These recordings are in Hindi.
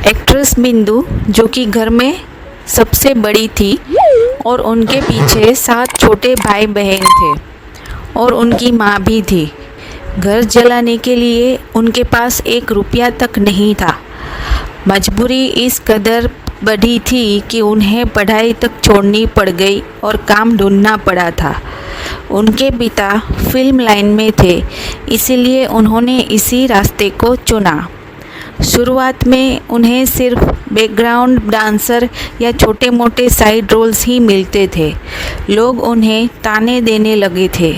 एक्ट्रेस बिंदु, जो कि घर में सबसे बड़ी थी और उनके पीछे 7 छोटे भाई बहन थे और उनकी माँ भी थी। घर जलाने के लिए उनके पास 1 रुपया तक नहीं था। मजबूरी इस कदर बढ़ी थी कि उन्हें पढ़ाई तक छोड़नी पड़ गई और काम ढूंढना पड़ा था। उनके पिता फिल्म लाइन में थे, इसीलिए उन्होंने इसी रास्ते को चुना। शुरुआत में उन्हें सिर्फ बैकग्राउंड डांसर या छोटे मोटे साइड रोल्स ही मिलते थे। लोग उन्हें ताने देने लगे थे।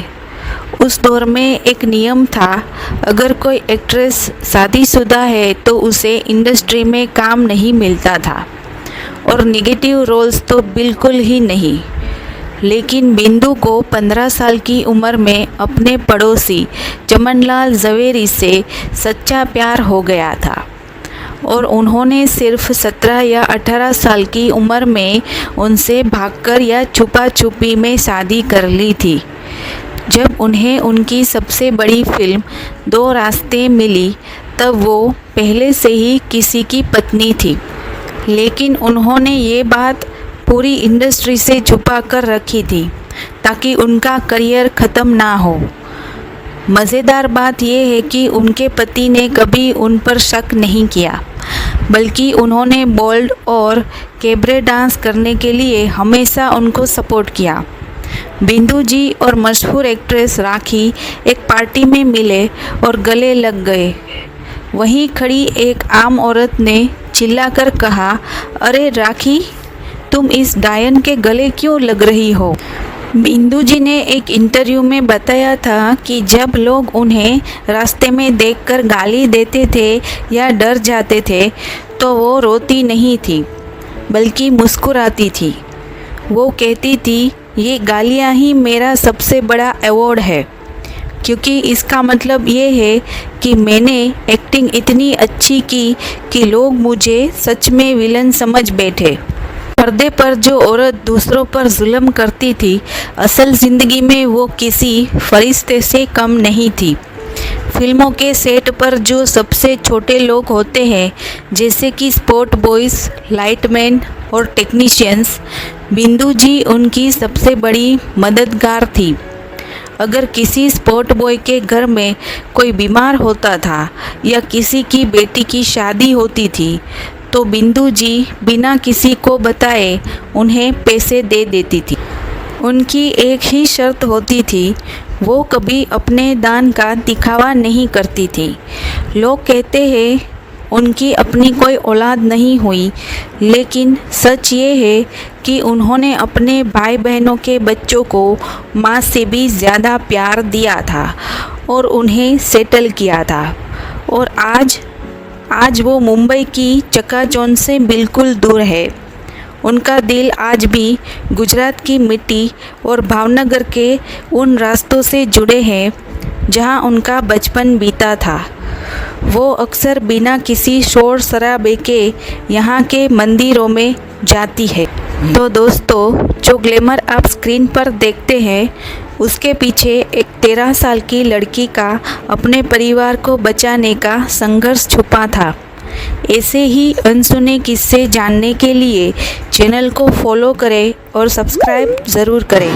उस दौर में एक नियम था, अगर कोई एक्ट्रेस शादीशुदा है तो उसे इंडस्ट्री में काम नहीं मिलता था और नेगेटिव रोल्स तो बिल्कुल ही नहीं। लेकिन बिंदु को 15 साल की उम्र में अपने पड़ोसी चमनलाल जवेरी से सच्चा प्यार हो गया था और उन्होंने सिर्फ 17 या 18 साल की उम्र में उनसे भागकर या छुपा छुपी में शादी कर ली थी। जब उन्हें उनकी सबसे बड़ी फिल्म 2 रास्ते मिली तब वो पहले से ही किसी की पत्नी थी, लेकिन उन्होंने ये बात पूरी इंडस्ट्री से छुपा कर रखी थी ताकि उनका करियर ख़त्म ना हो। मज़ेदार बात यह है कि उनके पति ने कभी उन पर शक नहीं किया, बल्कि उन्होंने बोल्ड और कैबरे डांस करने के लिए हमेशा उनको सपोर्ट किया। बिंदु जी और मशहूर एक्ट्रेस राखी एक पार्टी में मिले और गले लग गए। वहीं खड़ी एक आम औरत ने चिल्लाकर कहा, अरे राखी, तुम इस गायन के गले क्यों लग रही हो? बिंदु जी ने एक इंटरव्यू में बताया था कि जब लोग उन्हें रास्ते में देखकर गाली देते थे या डर जाते थे तो वो रोती नहीं थी, बल्कि मुस्कुराती थी। वो कहती थी, ये गालियाँ ही मेरा सबसे बड़ा अवार्ड है, क्योंकि इसका मतलब ये है कि मैंने एक्टिंग इतनी अच्छी की कि लोग मुझे सच में विलन समझ बैठे। पर्दे पर जो औरत दूसरों पर जुल्म करती थी, असल ज़िंदगी में वो किसी फरिश्ते से कम नहीं थी। फिल्मों के सेट पर जो सबसे छोटे लोग होते हैं, जैसे कि स्पॉट बॉयज़, लाइटमैन और टेक्नीशियंस, बिंदु जी उनकी सबसे बड़ी मददगार थी। अगर किसी स्पॉट बॉय के घर में कोई बीमार होता था या किसी की बेटी की शादी होती थी तो बिंदु जी बिना किसी को बताए उन्हें पैसे दे देती थी। उनकी एक ही शर्त होती थी, वो कभी अपने दान का दिखावा नहीं करती थी। लोग कहते हैं उनकी अपनी कोई औलाद नहीं हुई, लेकिन सच ये है कि उन्होंने अपने भाई बहनों के बच्चों को माँ से भी ज़्यादा प्यार दिया था और उन्हें सेटल किया था। और आज वो मुंबई की चकाचौंध से बिल्कुल दूर है। उनका दिल आज भी गुजरात की मिट्टी और भावनगर के उन रास्तों से जुड़े हैं जहां उनका बचपन बीता था। वो अक्सर बिना किसी शोर शराबे के यहाँ के मंदिरों में जाती है। तो दोस्तों, जो ग्लैमर आप स्क्रीन पर देखते हैं, उसके पीछे एक 13 साल की लड़की का अपने परिवार को बचाने का संघर्ष छुपा था। ऐसे ही अनसुने किस्से जानने के लिए चैनल को फॉलो करें और सब्सक्राइब ज़रूर करें।